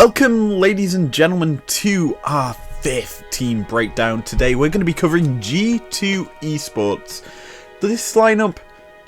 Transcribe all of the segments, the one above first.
Welcome, ladies and gentlemen, to our 5th team breakdown. Today we're going to be covering G2 Esports. This lineup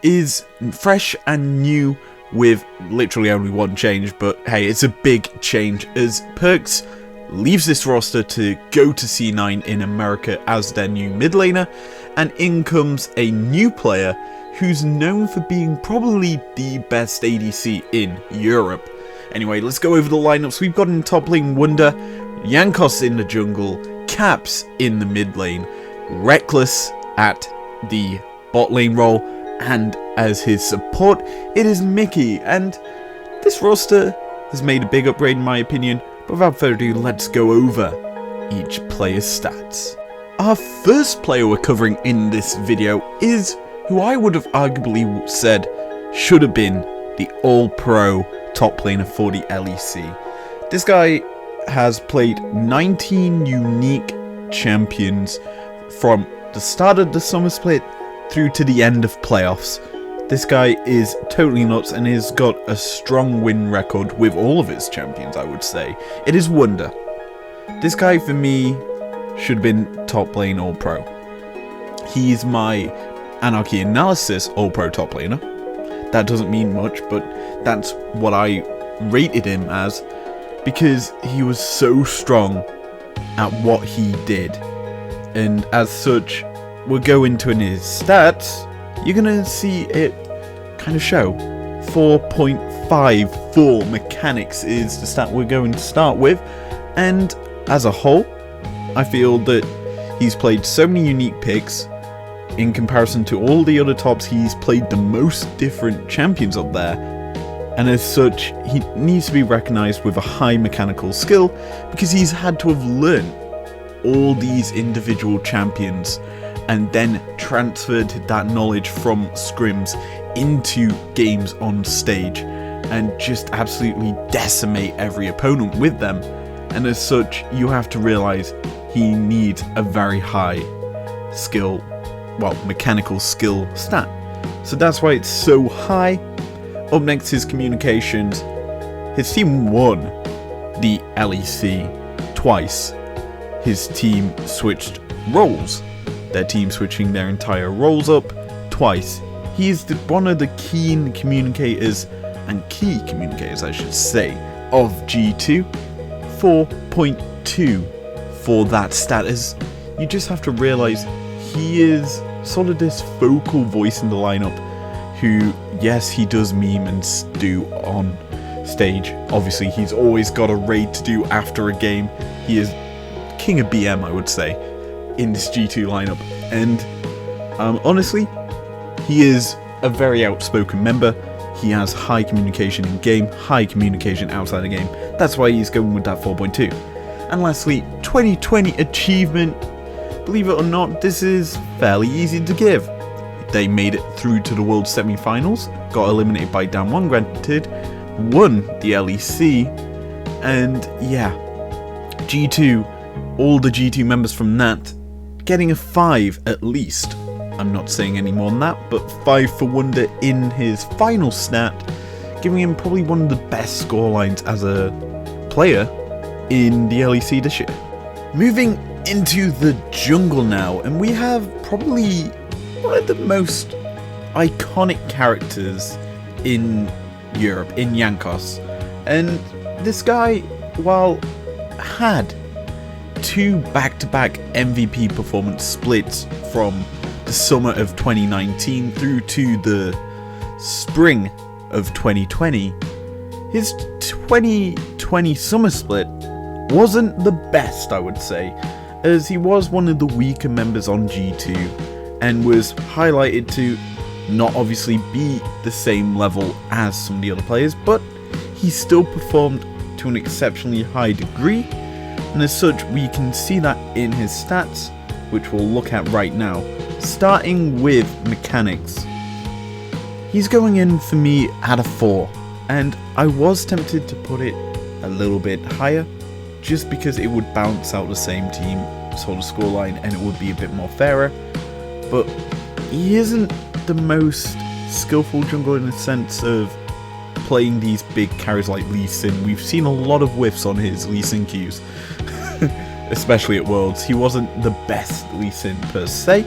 is fresh and new with literally only one change, but hey, it's a big change as Perks leaves this roster to go to C9 in America as their new mid laner, and in comes a new player who's known for being probably the best ADC in Europe. Anyway, let's go over the lineups. We've got in top lane Wunder, Jankos in the jungle, Caps in the mid lane, Reckless at the bot lane role, and as his support, it is Mickey. And this roster has made a big upgrade in my opinion, but without further ado, let's go over each player's stats. Our first player we're covering in this video is who I would have arguably said should have been the all-pro top laner for the LEC. This guy has played 19 unique champions from the start of the summer split through to the end of playoffs. This guy is totally nuts and has got a strong win record with all of his champions, I would say. It is Wunder. This guy for me should have been top lane all-pro. He's my Anarchy Analysis all-pro top laner. That doesn't mean much, but that's what I rated him as, because he was so strong at what he did. And as such, we'll go into in his stats, you're going to see it kind of show. 4.54 mechanics is the stat we're going to start with, and as a whole, I feel that he's played so many unique picks. In comparison to all the other tops, he's played the most different champions up there, and as such, he needs to be recognized with a high mechanical skill because he's had to have learned all these individual champions and then transferred that knowledge from scrims into games on stage and just absolutely decimate every opponent with them. And as such, you have to realize he needs a very high skill, mechanical skill stat. So that's why it's so high. Up next is communications. His team won the LEC twice. His team switched roles. Their team switching their entire roles up twice. He is one of the key communicators, I should say, of G2. 4.2 for that status. You just have to realize he is sort of this vocal voice in the lineup who, yes, he does meme and stew on stage. Obviously, he's always got a raid to do after a game. He is king of BM, I would say, in this G2 lineup. And honestly, he is a very outspoken member. He has high communication in game, high communication outside the game. That's why he's going with that 4.2. And lastly, 2020 achievement. Believe it or not, this is fairly easy to give. They made it through to the World Semi-Finals, got eliminated by Down 1 granted, won the LEC, and yeah, G2, all the G2 members from that, getting a 5 at least. I'm not saying any more than that, but 5 for Wunder in his final stat, giving him probably one of the best scorelines as a player in the LEC this year. Moving into the jungle now, and we have probably one of the most iconic characters in Europe, in Jankos. And this guy, while had 2 back-to-back MVP performance splits from the summer of 2019 through to the spring of 2020, his 2020 summer split wasn't the best, I would say, as he was one of the weaker members on G2 and was highlighted to not obviously be the same level as some of the other players, but he still performed to an exceptionally high degree, and as such we can see that in his stats, which we'll look at right now. Starting with mechanics, he's going in for me at a 4, and I was tempted to put it a little bit higher, just because it would balance out the same team sort of scoreline and it would be a bit more fairer. But he isn't the most skillful jungler in the sense of playing these big carries like Lee Sin. We've seen a lot of whiffs on his Lee Sin Qs, especially at Worlds. He wasn't the best Lee Sin per se,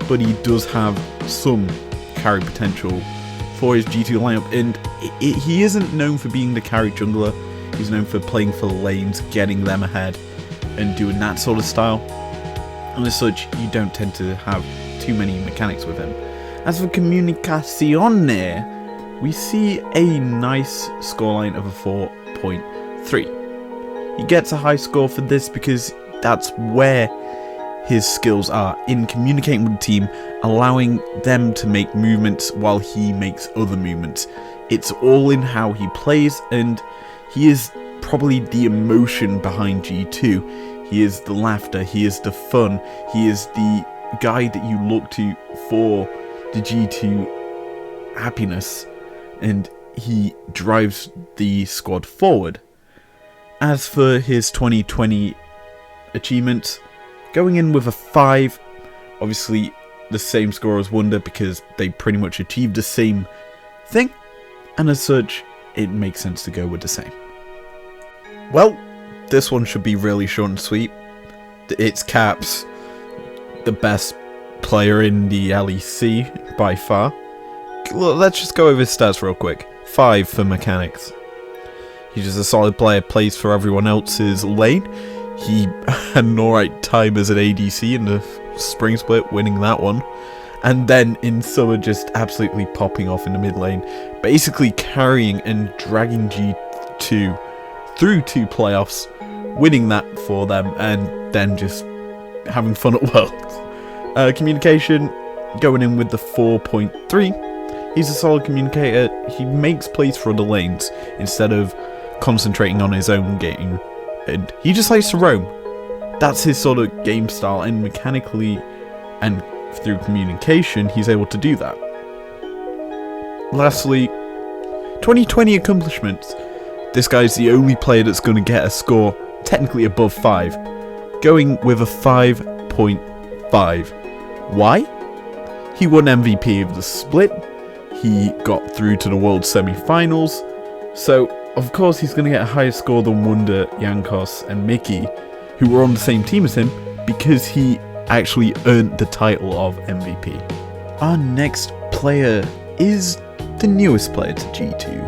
but he does have some carry potential for his G2 lineup, and he isn't known for being the carry jungler. He's known for playing for lanes, getting them ahead, and doing that sort of style. And as such, you don't tend to have too many mechanics with him. As for Comunicazione, we see a nice scoreline of a 4.3. He gets a high score for this because that's where his skills are, in communicating with the team, allowing them to make movements while he makes other movements. It's all in how he plays, and he is probably the emotion behind G2. He is the laughter, he is the fun, he is the guy that you look to for the G2 happiness, and he drives the squad forward. As for his 2020 achievements, going in with a 5, obviously the same score as Wunder because they pretty much achieved the same thing, and as such, it makes sense to go with the same. Well, this one should be really short and sweet. It's Caps, the best player in the LEC by far. Let's just go over his stats real quick. 5 for mechanics. He's just a solid player, plays for everyone else's lane. He had an alright time as an ADC in the spring split, winning that one. And then in summer, just absolutely popping off in the mid lane. Basically carrying and dragging G2 through 2 playoffs, winning that for them, and then just having fun at Worlds. Communication, going in with the 4.3. He's a solid communicator. He makes plays for other lanes instead of concentrating on his own game. And he just likes to roam. That's his sort of game style, and mechanically and through communication, he's able to do that. Lastly, 2020 accomplishments. This guy's the only player that's going to get a score technically above 5. Going with a 5.5. Why? He won MVP of the split. He got through to the World Semi-Finals. So, of course, he's going to get a higher score than Wunder, Jankos, and Mickey, who were on the same team as him, because he actually earned the title of MVP. Our next player is the newest player to G2,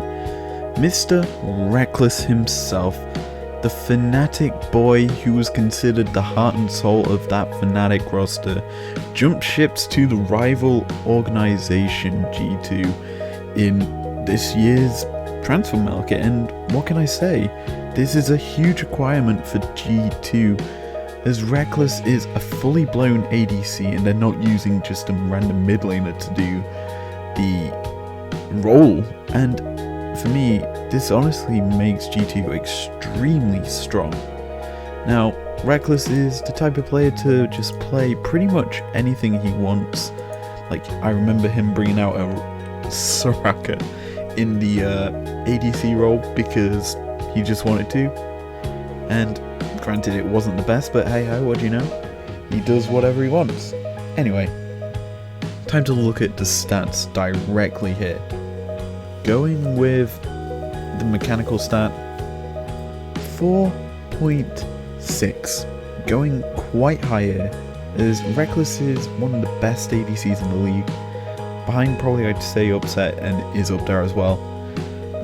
Mr. Reckless himself, the Fnatic boy who was considered the heart and soul of that Fnatic roster, jumped ships to the rival organization G2 in this year's transfer market, and what can I say? This is a huge requirement for G2, as Reckless is a fully blown ADC and they're not using just a random mid laner to do the role, and for me, this honestly makes G2 extremely strong. Now, Reckless is the type of player to just play pretty much anything he wants. Like, I remember him bringing out a Soraka in the ADC role because he just wanted to. And granted, it wasn't the best, but hey ho, what do you know? He does whatever he wants. Anyway, time to look at the stats directly here. Going with the mechanical stat, 4.6. Going quite high here, as Reckless is one of the best ADCs in the league. Behind probably I'd say Upset, and is up there as well.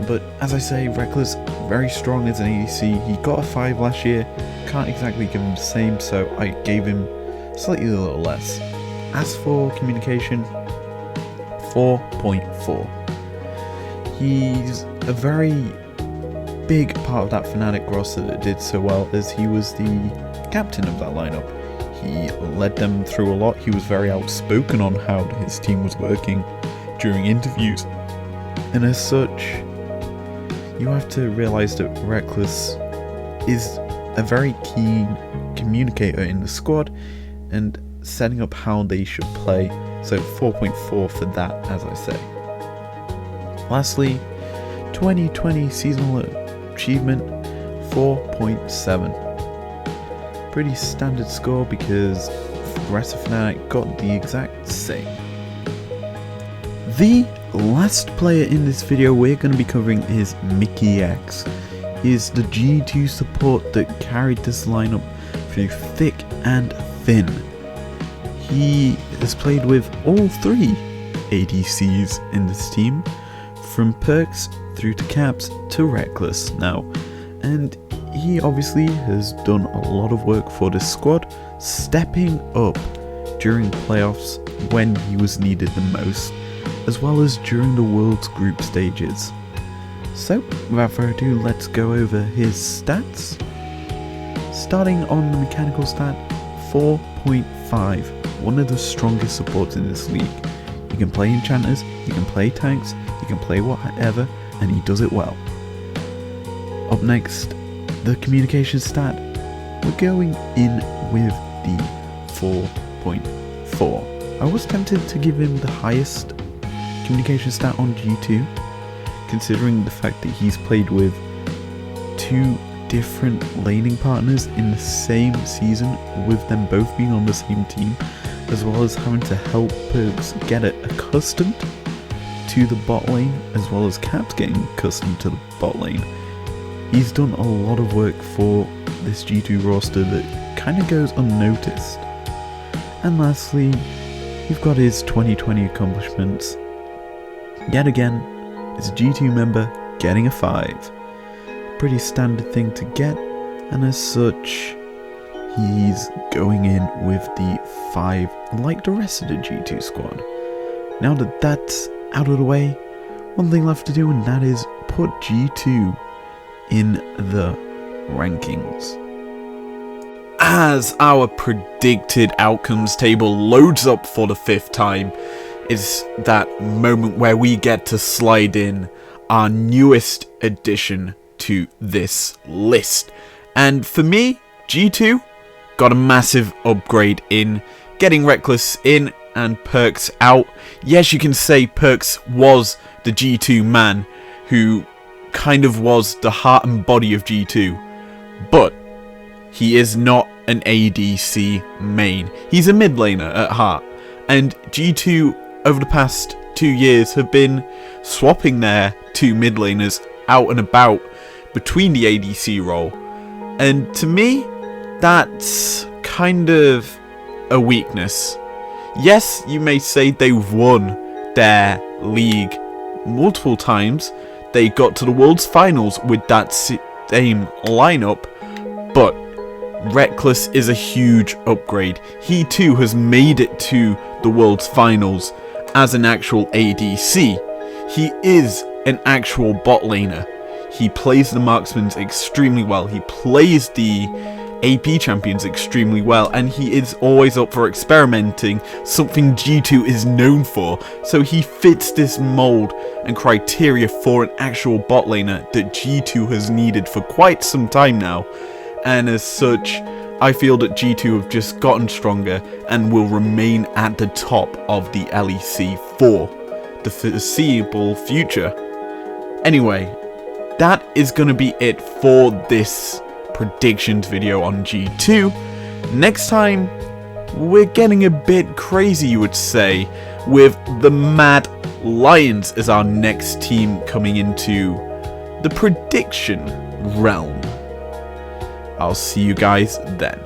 But as I say, Reckless, very strong as an ADC. He got a 5 last year, can't exactly give him the same, so I gave him slightly a little less. As for communication, 4.4. He's a very big part of that Fnatic roster that did so well, as he was the captain of that lineup. He led them through a lot. He was very outspoken on how his team was working during interviews. And as such, you have to realize that Reckless is a very keen communicator in the squad and setting up how they should play. So 4.4 for that, as I say. Lastly, 2020 seasonal achievement, 4.7. Pretty standard score because Aggressive Fnatic got the exact same. The last player in this video we're going to be covering is Mickey X. He is the G2 support that carried this lineup through thick and thin. He has played with all three ADCs in this team, from Perks through to Caps to Reckless now, and he obviously has done a lot of work for this squad, stepping up during playoffs when he was needed the most, as well as during the World's group stages. So, without further ado, let's go over his stats. Starting on the mechanical stat, 4.5, one of the strongest supports in this league. You can play enchanters, you can play tanks, you can play whatever, and he does it well. Up next, the communication stat, we're going in with the 4.4. I was tempted to give him the highest communication stat on G2, considering the fact that he's played with two different laning partners in the same season, with them both being on the same team, as well as having to help Perks get it accustomed to the bot lane, as well as Caps getting accustomed to the bot lane. He's done a lot of work for this G2 roster that kind of goes unnoticed. And lastly, you've got his 2020 accomplishments. Yet again, as a G2 member, getting a 5. Pretty standard thing to get, and as such, he's going in with the 5 like the rest of the G2 squad. Now that that's out of the way, one thing left to do, and that is put G2 in the rankings. As our predicted outcomes table loads up for the 5th time, it's that moment where we get to slide in our newest addition to this list. And for me, G2 got a massive upgrade in getting Reckless in and Perks out. Yes, you can say Perks was the G2 man who kind of was the heart and body of G2, but he is not an ADC main. He's a mid laner at heart, and G2 over the past 2 years have been swapping their 2 mid laners out and about between the ADC role, and to me that's kind of a weakness. Yes, you may say they've won their league multiple times. They got to the World's Finals with that same lineup, but Reckless is a huge upgrade. He too has made it to the World's Finals as an actual ADC. He is an actual bot laner. He plays the marksmans extremely well. He plays the AP champions extremely well, and he is always up for experimenting, something G2 is known for. So he fits this mold and criteria for an actual bot laner that G2 has needed for quite some time now. And as such, I feel that G2 have just gotten stronger and will remain at the top of the LEC for the foreseeable future. Anyway, that is going to be it for this predictions video on G2. Next time, we're getting a bit crazy, you would say, with the Mad Lions as our next team coming into the prediction realm. I'll see you guys then.